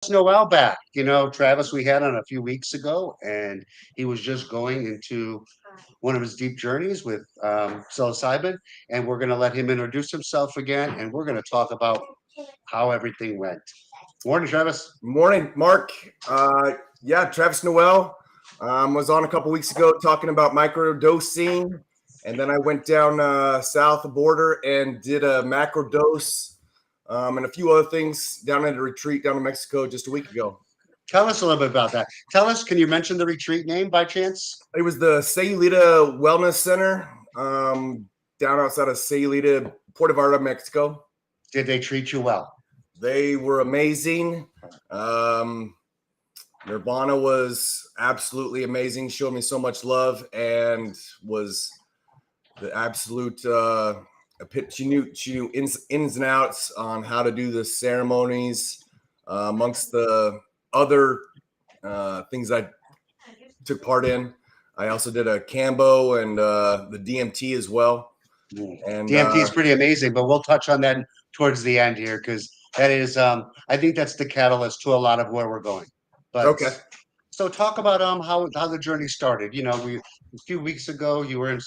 Noel back. Travis, we had on a few weeks ago, and he was just going into one of his deep journeys with psilocybin. And we're going to let him introduce himself again, and we're going to talk about how everything went. Morning, Travis. Morning, Mark. Travis Noel was on a couple weeks ago talking about microdosing, and then I went down south of the border and did a macro dose and a few other things down at a retreat down in Mexico just a week ago. Tell us a little bit about that. Tell us, can you mention the retreat name by chance? It was the Sayulita Wellness Center down outside of Sayulita, Puerto Vallarta, Mexico. Did they treat you well? They were amazing. Nirvana was absolutely amazing, showed me so much love, and was the absolute she knew ins and outs on how to do the ceremonies. Amongst the other things I took part in, I also did a Cambo and the DMT as well. And DMT is pretty amazing, but we'll touch on that towards the end here, because that is I think that's the catalyst to a lot of where we're going. But okay. So talk about how the journey started. A few weeks ago you were in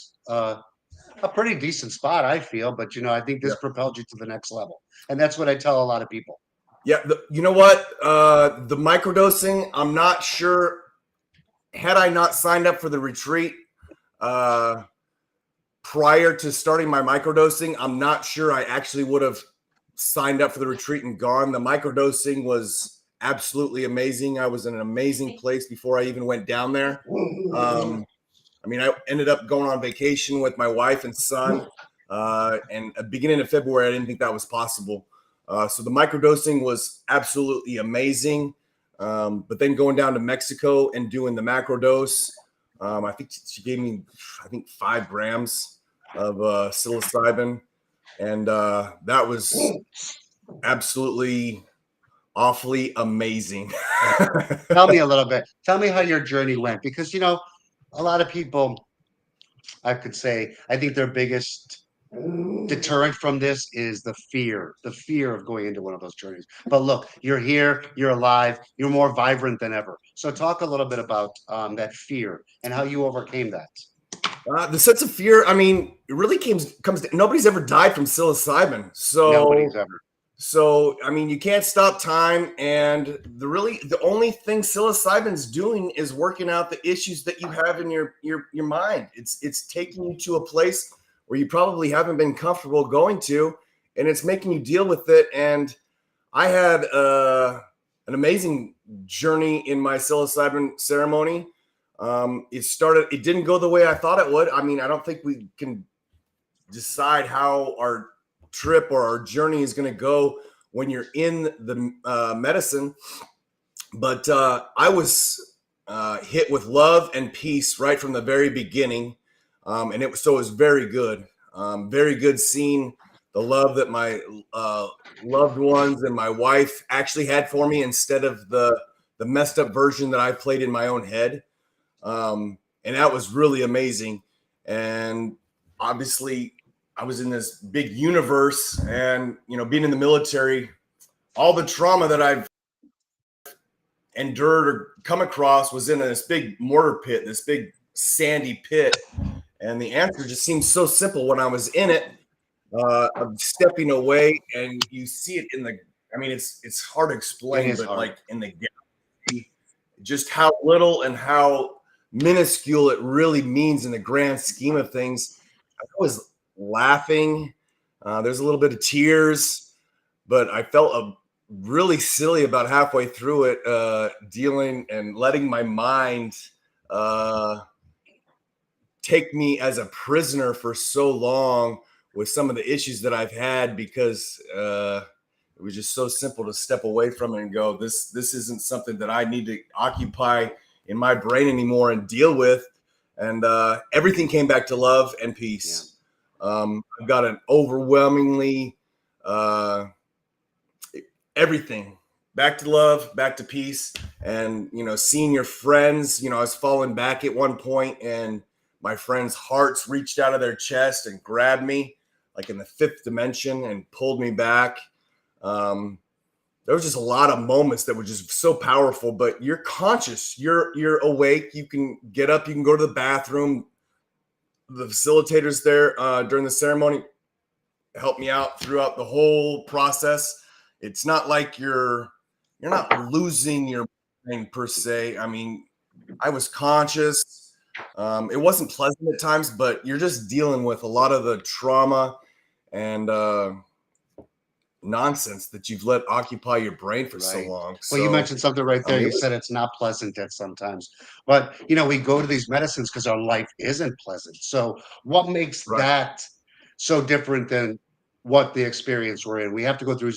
a pretty decent spot, I feel, but I think this propelled you to the next level, and that's what I tell a lot of people. Yeah, you know what? The microdosing, I'm not sure. Had I not signed up for the retreat prior to starting my microdosing, I'm not sure I actually would have signed up for the retreat and gone. The microdosing was absolutely amazing. I was in an amazing place before I even went down there. I ended up going on vacation with my wife and son, and at the beginning of February, I didn't think that was possible. So the microdosing was absolutely amazing. But then going down to Mexico and doing the macro dose, I think she gave me, 5 grams of psilocybin. And that was absolutely awfully amazing. Tell me a little bit. Tell me how your journey went, because a lot of people, I could say, I think their biggest deterrent from this is the fear of going into one of those journeys. But look, you're here, you're alive, you're more vibrant than ever. So talk a little bit about that fear and how you overcame that. The sense of fear, it really comes. Nobody's ever died from psilocybin, so nobody's ever. So, you can't stop time, and the only thing psilocybin's doing is working out the issues that you have in your mind. It's taking you to a place where you probably haven't been comfortable going to, and it's making you deal with it. And I had an amazing journey in my psilocybin ceremony. It didn't go the way I thought it would. I don't think we can decide how our trip or our journey is going to go when you're in the medicine, but I was hit with love and peace right from the very beginning, and it was very good seeing the love that my loved ones and my wife actually had for me instead of the messed up version that I played in my own head, and that was really amazing. And obviously I was in this big universe, and being in the military, all the trauma that I've endured or come across was in this big mortar pit, this big sandy pit, and the answer just seemed so simple when I was in it. Of stepping away, and you see it in the. It's hard to explain, but like in the galaxy, just how little and how minuscule it really means in the grand scheme of things. I was laughing. There's a little bit of tears, but I felt really silly about halfway through it, dealing and letting my mind take me as a prisoner for so long with some of the issues that I've had, because it was just so simple to step away from it and go, this isn't something that I need to occupy in my brain anymore and deal with. And everything came back to love and peace. I've got an overwhelmingly everything back to love, back to peace, and seeing your friends. I was falling back at one point, and my friends' hearts reached out of their chest and grabbed me, like in the 5th dimension, and pulled me back. there was just a lot of moments that were just so powerful. But you're conscious, you're awake, you can get up, you can go to the bathroom. The facilitators there during the ceremony helped me out throughout the whole process. It's not like you're not losing your brain per se. I mean, I was conscious. It wasn't pleasant at times, but you're just dealing with a lot of the trauma and nonsense that you've let occupy your brain for so Right. long. Well, you So, mentioned something right I there. mean, You it was, said it's not pleasant at sometimes, but we go to these medicines because our life isn't pleasant. So, what makes right. that so different than what the experience we're in? We have to go through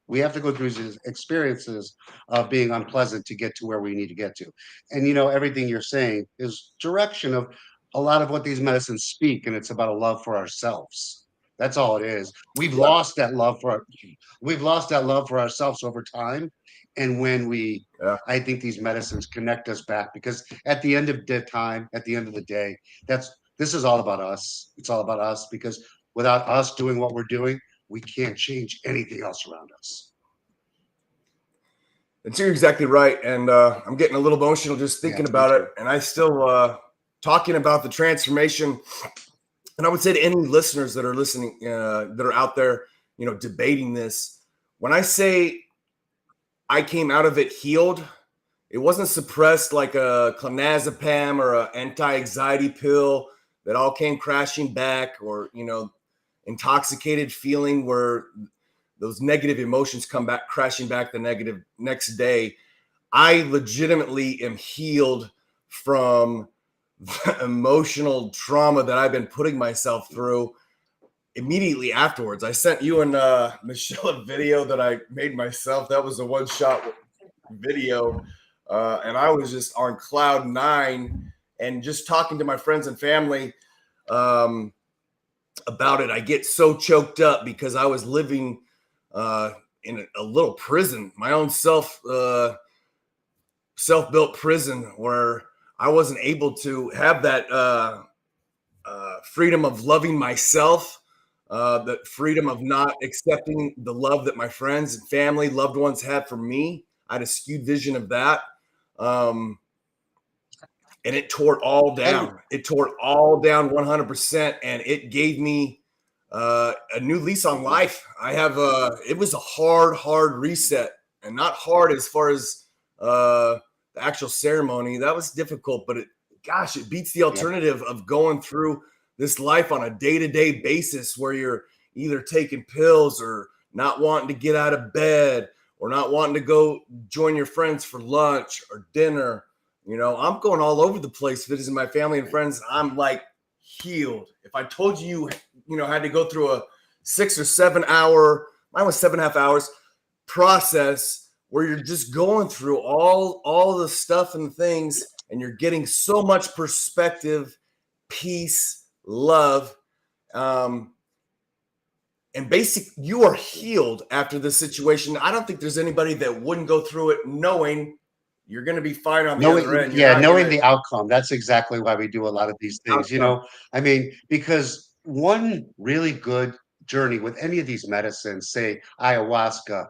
we have to go through these experiences of being unpleasant to get to where we need to get to. And everything you're saying is direction of a lot of what these medicines speak, and it's about a love for ourselves. That's all it is. Yeah, We've lost that love for ourselves over time. And yeah. I think these medicines connect us back because at the end of the time, at the end of the day, this is all about us. It's all about us because without us doing what we're doing, we can't change anything else around us. And you're exactly right. And I'm getting a little emotional just Yeah, thinking me about it. too. And I still talking about the transformation. And I would say to any listeners that are listening, that are out there, debating this, when I say I came out of it healed, it wasn't suppressed like a clonazepam or an anti-anxiety pill that all came crashing back, or intoxicated feeling where those negative emotions come back crashing back the negative next day. I legitimately am healed from the emotional trauma that I've been putting myself through. Immediately afterwards, I sent you and Michelle a video that I made myself. That was a one-shot video, and I was just on cloud nine. And just talking to my friends and family um, about it, I get so choked up because I was living in a little prison, my own self-built prison, where I wasn't able to have that freedom of loving myself, the freedom of not accepting the love that my friends and family, loved ones had for me. I had a skewed vision of that. Um, and it tore it all And down. It tore it all down 100%. And it gave me a new lease on life. It was a hard reset, and not hard as far as the actual ceremony. That was difficult, but gosh, it beats the yeah, alternative of going through this life on a day-to-day basis where you're either taking pills or not wanting to get out of bed or not wanting to go join your friends for lunch or dinner. I'm going all over the place visiting my family and friends. I'm like healed. If I told you, had to go through a 6 or 7 hour, mine was 7.5 hours process where you're just going through all the stuff and things, and you're getting so much perspective, peace, love, and you are healed after this situation. I don't think there's anybody that wouldn't go through it knowing you're going to be fine on the other end. You're not going knowing to the outcome. That's exactly why we do a lot of these things. outcome. I mean, because one really good journey with any of these medicines, say ayahuasca,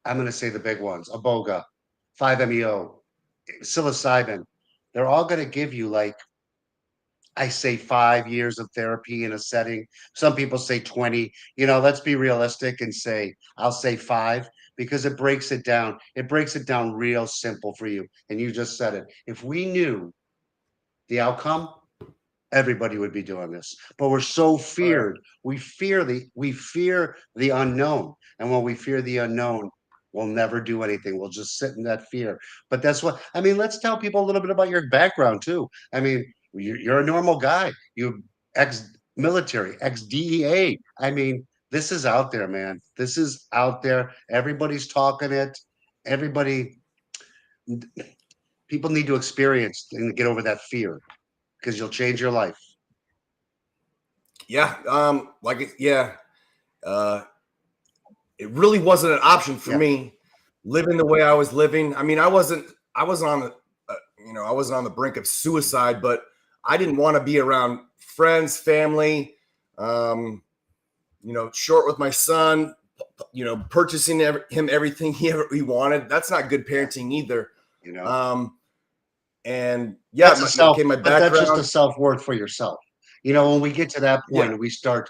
I'm going to say the big ones, Aboga, 5-MeO, psilocybin, they're all going to give you, like, I say 5 years of therapy in a setting. Some people say 20. Let's be realistic and say, I'll say 5 because it breaks it down. It breaks it down real simple for you. And you just said it. If we knew the outcome, everybody would be doing this. But we're so Oh, yeah. feared. We fear the unknown. And when we fear the unknown, we'll never do anything. We'll just sit in that fear. But that's what I mean. Let's tell people a little bit about your background too. I mean, you're a normal guy. You ex-military, ex-DEA. I mean, this is out there, man. This is out there. Everybody's talking it. Everybody, people need to experience and get over that fear because you'll change your life. Yeah. Yeah. Uh, it really wasn't an option for Yeah. me living the way I was living. I mean, I wasn't on I wasn't on the brink of suicide, but I didn't want to be around friends, family, short with my son, purchasing him everything he wanted. That's not good parenting either. You know, And that's a my but that's just a background. self-worth for yourself. You know, when we get to that point Yeah, and we start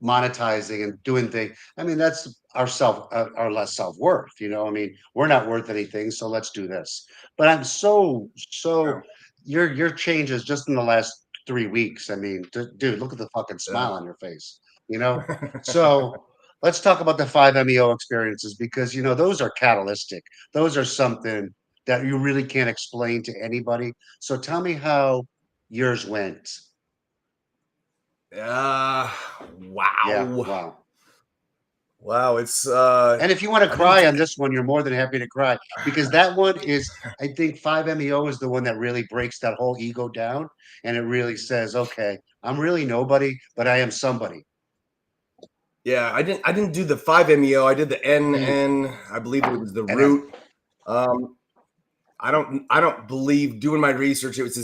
monetizing and doing things, I mean, that's our less self-worth. You know, I mean, we're not worth anything, so let's do this. But I'm so your changes just in the last 3 weeks. I mean, dude, look at the fucking yeah. smile on your face. You know, so let's talk about the 5 MEO experiences because those are catalytic. Those are something that you really can't explain to anybody. So tell me how yours went. uh, Yeah, wow, wow. wow. It's And if you want to I didn't. cry on this one, you're more than happy to cry because that one is, I think 5MEO is the one that really breaks that whole ego down and it really says, okay, I'm really nobody, but I am somebody. Yeah, I didn't do the 5 MEO. I did the Mm, NN. I believe it was the and then, root. Um, I don't believe, doing my research, it was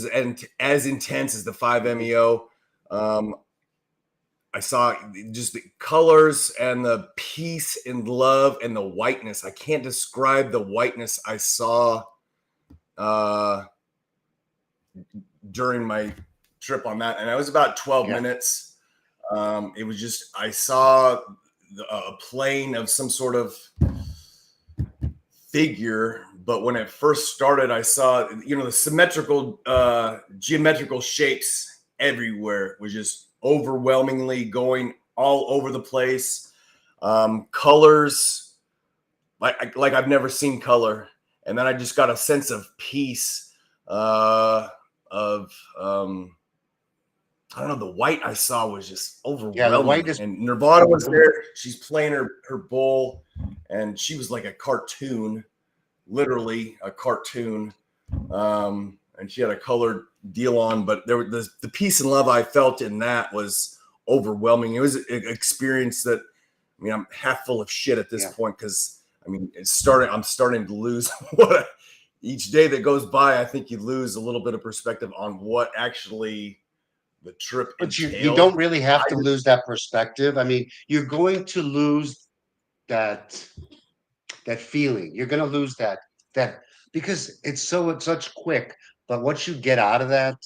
as intense as the 5 MEO. Um, I saw just the colors and the peace and love and the whiteness. I can't describe the whiteness I saw uh, during my trip on that, and it was about 12 yeah. minutes. It was just, I saw a plane of some sort of figure, but when it first started, I saw the symmetrical geometrical shapes everywhere. It was just overwhelmingly going all over the place. Colors like I've never seen color, and then I just got a sense of peace, of I don't know. The white I saw was just Yeah, the overwhelming. whiteness. And Nirvana was there. She's playing her bowl, and she was like a cartoon, literally a cartoon. And she had a colored deal on, but there was the peace and love I felt in that was overwhelming. It was an experience that, I mean, I'm half full of shit at this Yeah. point because I mean, I'm starting to lose each day that goes by. I think you lose a little bit of perspective on what actually the trip But you don't entailed. really have to lose that perspective. I mean, you're going to lose that that feeling. You're going to lose that because it's such quick. But what you get out of that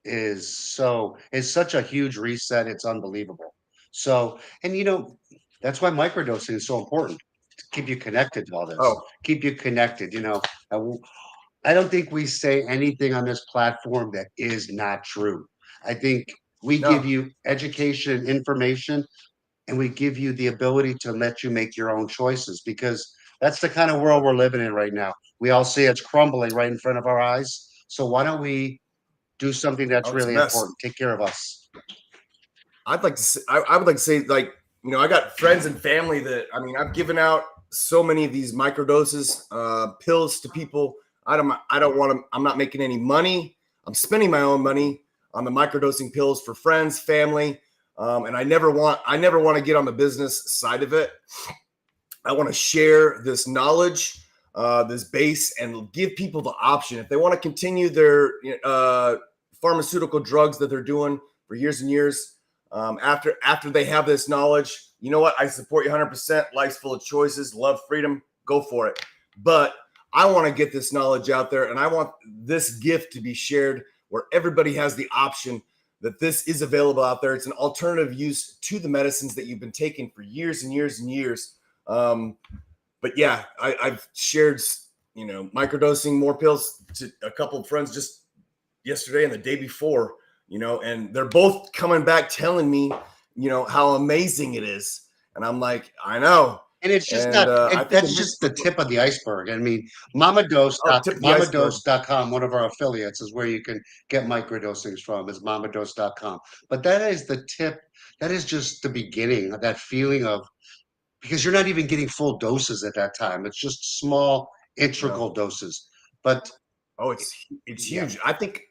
is such a huge reset. It's unbelievable. So, and that's why microdosing is so important to keep you connected to all this. Oh, Keep you connected. I, w- I don't think we say anything on this platform that is not true. I think we give no. you education and information and we give you the ability to let you make your own choices because that's the kind of world we're living in right now. We all see it's crumbling right in front of our eyes. So why don't we do something that's Oh, it's a really mess. important? Take care of us. I'd like to say, I would like to say, like, I got friends and family that, I mean, I've given out so many of these microdoses, pills to people. I don't want to, I'm not making any money. I'm spending my own money on the microdosing pills for friends, family. And I never want to get on the business side of it. I want to share this knowledge, this base, and give people the option if they want to continue their pharmaceutical drugs that they're doing for years and years. After they have this knowledge, you know what? I support you 100%. Life's full of choices. Love freedom. Go for it. But I want to get this knowledge out there, and I want this gift to be shared where everybody has the option that this is available out there. It's an alternative use to the medicines that you've been taking for years and years and years. Um, but yeah, I've shared, microdosing more pills to a couple of friends just yesterday and the day before, and they're both coming back telling me, how amazing it is. And I'm like, I know. And it's just And not, I think that's just the tip of the iceberg. I mean, Mamadose. oh, tip of the iceberg. Mamadose.com, one of our affiliates, is where you can get microdosings from, is mamadose.com. But that is the tip. That is just the beginning of that feeling of, because you're not even getting full doses at that time. It's just small, No. integral doses. But Oh, it's yeah, huge. I think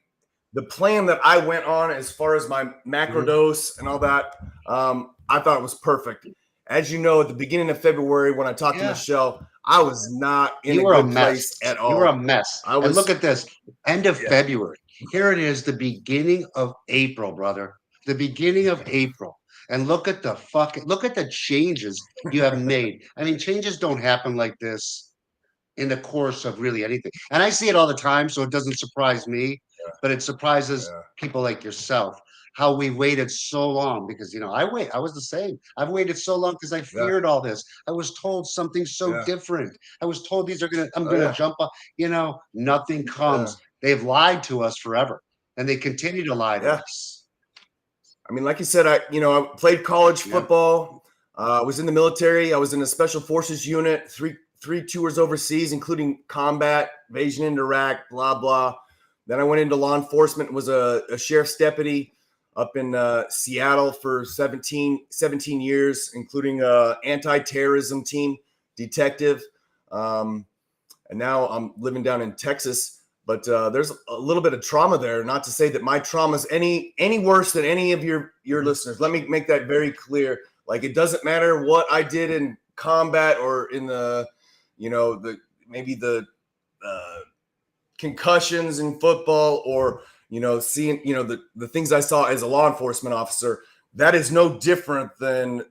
the plan that I went on as far as my macro mhm. dose and all that, I thought it was perfect. As you know, at the beginning of February, when I talked to Yeah, Michelle, I was not in you a were a good mess. place at You were a all. mess. I And look was, at this, end of yeah, February. Here it is, the beginning of April, brother. The beginning of April. And look at the changes you have made. I mean, changes don't happen like this in the course of really anything. And I see it all the time, so it doesn't surprise me, but it surprises Yeah, people like yourself how we waited so long because I was the same. I've waited so long because I yeah, feared all this. I was told something so yeah. different. I was told I'm Oh gonna yeah, jump up, nothing yeah, comes. They've lied to us forever and they continue to lie to yeah. us. I mean, like you said, I played college Yeah. football. I was in the military. I was in a special forces unit, three tours overseas, including combat, invasion into Iraq, blah blah. Then I went into law enforcement. Was a sheriff's deputy up in Seattle for 17 years, including anti-terrorism team detective. Um, and now I'm living down in Texas. But there's a little bit of trauma there. Not to say that my trauma is any worse than any of your listeners. Let me make that very clear. Like, it doesn't matter what I did in combat or in the, maybe the uh, concussions in football, or seeing the things I saw as a law enforcement officer. That is no different than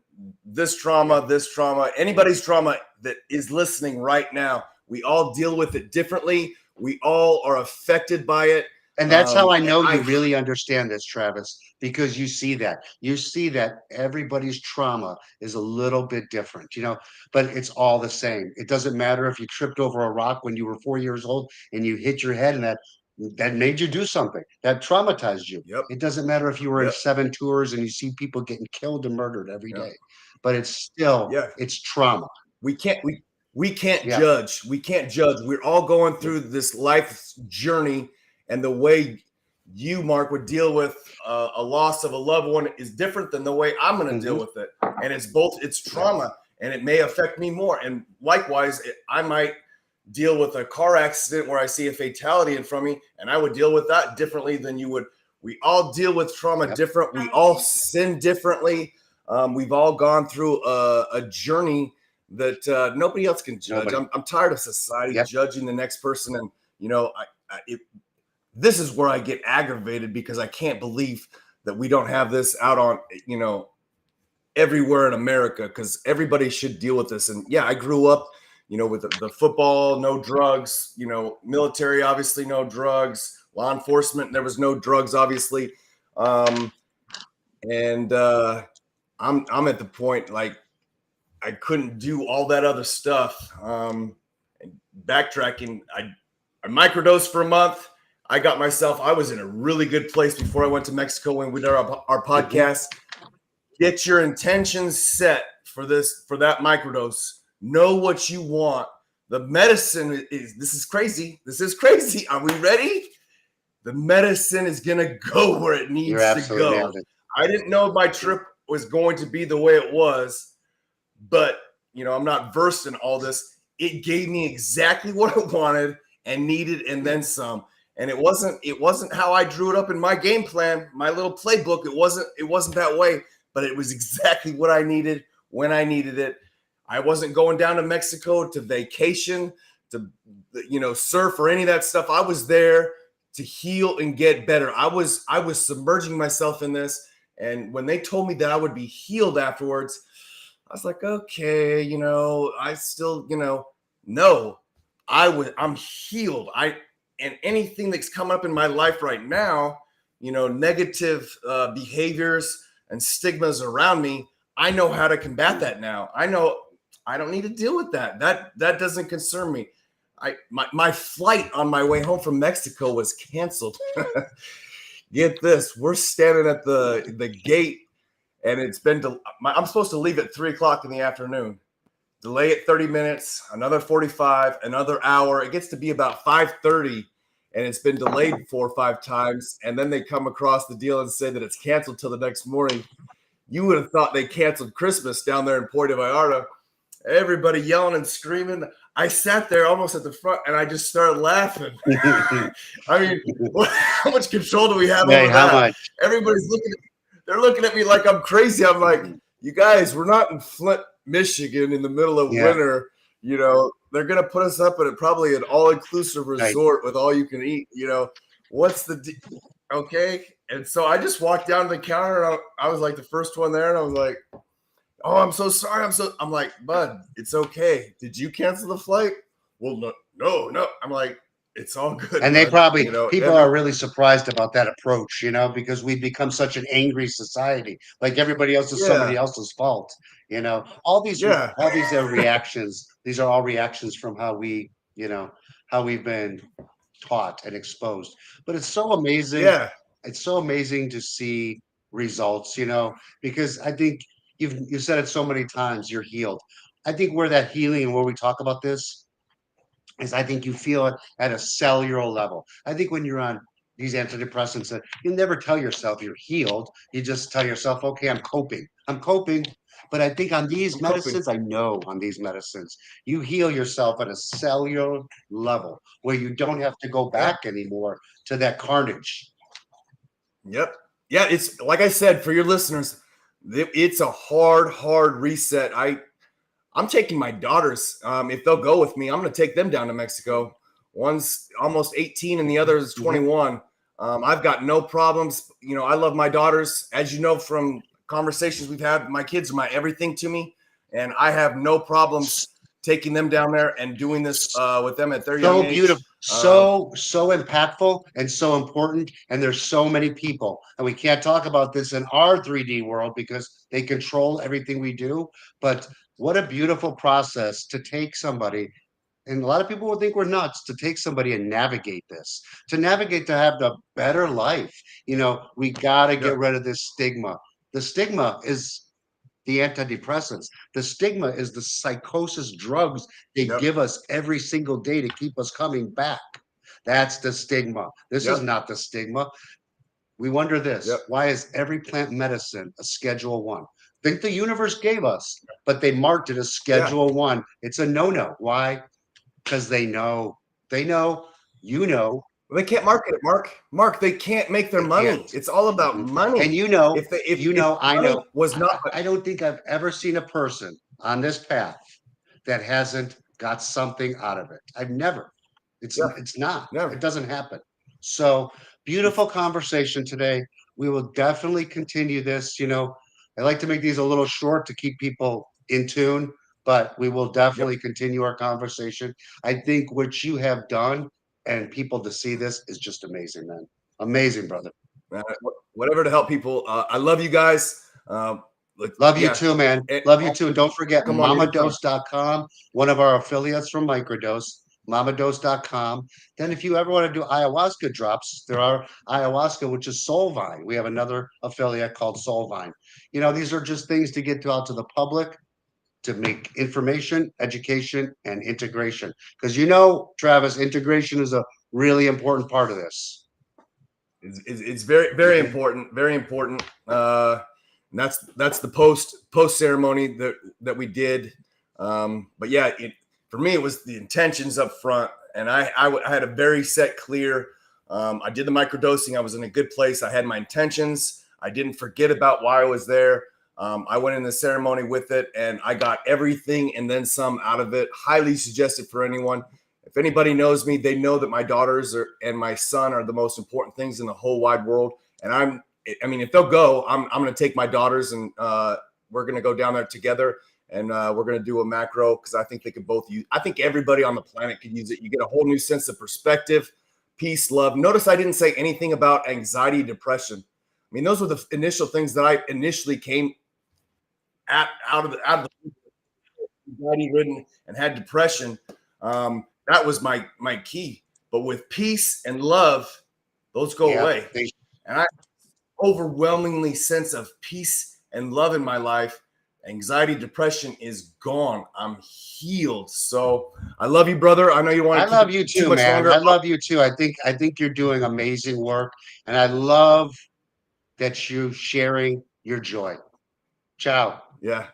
this trauma. Yeah. This trauma, anybody's trauma that is listening right now. We all deal with it differently. We all are affected by it. And that's how I And know you really understand this, Travis, because you see that. You see that everybody's trauma is a little bit different, but it's all the same. It doesn't matter if you tripped over a rock when you were 4 years old and you hit your head and that made you do something that traumatized you. Yep, It doesn't matter if you were in yep, 7 tours and you see people getting killed and murdered every yep, day, but yeah. it's trauma. We can't we can't Yeah. judge. We can't judge. We're all going through this life journey, and the way you, Mark, would deal with a loss of a loved one is different than the way I'm going to deal Mhm. with it. And it's Yeah. trauma, and it may affect me more. And likewise, I might deal with a car accident where I see a fatality in front of me, and I would deal with that differently than you would. We all deal with trauma Yep. different. We all sin differently. We've all gone through a journey that nobody else can judge. Nobody. I'm tired of society Yep. judging the next person, and this is where I get aggravated, because I can't believe that we don't have this out on everywhere in America, because everybody should deal with this. And yeah, I grew up with the football, no drugs, military, obviously no drugs, law enforcement, there was no drugs, obviously. And I'm at the point, like, I couldn't do all that other stuff. And backtracking, I microdosed for a month. I was in a really good place before I went to Mexico when we did our Mhm. podcast. Get your intentions set for that microdose. Know what you want. The medicine this is crazy. This is crazy. Are we ready? The medicine is going to go where it You're needs to absolutely go. nailed it. I didn't know my trip was going to be the way it was, but I'm not versed in all this. It gave me exactly what I wanted and needed, and then some. And it wasn't how I drew it up in my game plan, my little playbook. It wasn't that way, but it was exactly what I needed when I needed it. I wasn't going down to Mexico to vacation, to surf or any of that stuff. I was there to heal and get better. I was submerging myself in this, and when they told me that I would be healed afterwards, I was like, okay, I still, no, I'm healed. And anything that's come up in my life right now, negative behaviors and stigmas around me, I know how to combat that now. I know I don't need to deal with that. That doesn't concern me. My flight on my way home from Mexico was canceled. Get this, we're standing at the gate, and I'm supposed to leave at 3:00 in the afternoon. Delay it 30 minutes, another 45, another hour. It gets to be about 5:30, and it's been delayed 4 or 5 times. And then they come across the deal and say that it's canceled till the next morning. You would have thought they canceled Christmas down there in Puerto Vallarta. Everybody yelling and screaming. I sat there almost at the front, and I just started laughing. I mean, how much control do we have Hey, over how that? much? Everybody's they're looking at me like I'm crazy. I'm like, you guys, we're not in Flint, Michigan in the middle of Yeah. winter. They're going to put us up at probably an all-inclusive resort with all you can eat. What's the okay. And so I just walked down to the counter. And I was like the first one there, and I was like, "Oh, I'm so sorry. I'm like, bud, it's okay. Did you cancel the flight?" Well, no. I'm like, it's all good, And they bud. probably, You know, people and are really surprised about that approach, because we've become such an angry society. Like everybody else is somebody yeah, else's fault. All these, yeah, all these are reactions. These are all reactions from how we've been taught and exposed. But it's so amazing. yeah, It's so amazing to see results, because I think you've said it so many times, you're healed. I think where that healing and where we talk about this is I think you feel it at a cellular level. I think when you're on these antidepressants, that you never tell yourself you're healed. You just tell yourself, okay, I'm coping. I'm coping. But I think on these I'm coping. medicines, I know on these medicines, you heal yourself at a cellular level where you don't have to go Yeah, back anymore to that carnage. yep, yeah. It's like I said for your listeners, it's a hard reset. I'm taking my daughters. If they'll go with me, I'm going to take them down to Mexico. One's almost 18 and the other is 21. I've got no problems. I love my daughters. As you know from conversations we've had, my kids are my everything to me. And I have no problems taking them down there and doing this with them at their young So age. beautiful, so impactful and so important. And there's so many people, and we can't talk about this in our 3D world because they control everything we do. But what a beautiful process to take somebody, and a lot of people will think we're nuts, to take somebody and navigate this, to have the better life. We got to get Yep, rid of this stigma. The stigma is the antidepressants. The stigma is the psychosis drugs they yep, give us every single day to keep us coming back. That's the stigma. This is yep, not the stigma. We wonder yep, this: why is every plant medicine a Schedule 1? Think the universe gave us, but they marked it as yeah. Schedule 1. It's a no-no. Why? Because they know. They know. You know. Well, they can't market it, Mark. Mark, they can't make their They can't. money. It's all about Mhm. And money. If I money know. was not, I don't think I've ever seen a person on this path that hasn't got something out of it. I've never. yeah, It's not. It never. doesn't happen. So It's beautiful conversation today. We will definitely continue this. I like to make these a little short to keep people in tune, but we will yep. definitely continue our conversation. I think what you have done and people to see this is just amazing, man. Amazing, brother. Whatever to help people. I love you guys. Love you Yeah, too, man. and Love you too. And don't forget come on anytime. mamadose.com, one of our affiliates from Microdose, mamadose.com. Then if you ever want to do ayahuasca drops, there are ayahuasca, which is Soulvine. We have another affiliate called Soulvine. These are just things to get out to the public to make information, education, and integration. Because Travis, integration is a really important part of this. It's very Mhm. important. Very important. And that's the post ceremony that we did. But yeah, for me it was the intentions up front, and I had a very set clear. I did the microdosing. I was in a good place. I had my intentions. I didn't forget about why I was there. I went in the ceremony with it, and I got everything and then some out of it. Highly suggested for anyone. If anybody knows me, they know that my daughters and my son are the most important things in the whole wide world. And I mean, if they'll go, I'm going to take my daughters, and we're going to go down there together, and we're going to do a macro because I think they could both use. I think everybody on the planet could use it. You get a whole new sense of perspective, peace, love. Notice I didn't say anything about anxiety, depression. I mean, those were the initial things that I initially came out of the anxiety ridden and had depression. That was my key. But with peace and love, those go Yeah. away. And I overwhelmingly sense of peace and love in my life. Anxiety, depression is gone. I'm healed. So I love you, brother. I know you want I to keep love it you too too, much man. longer. I love you too. I think you're doing amazing work, and I love that you sharing your joy. Ciao. Yeah.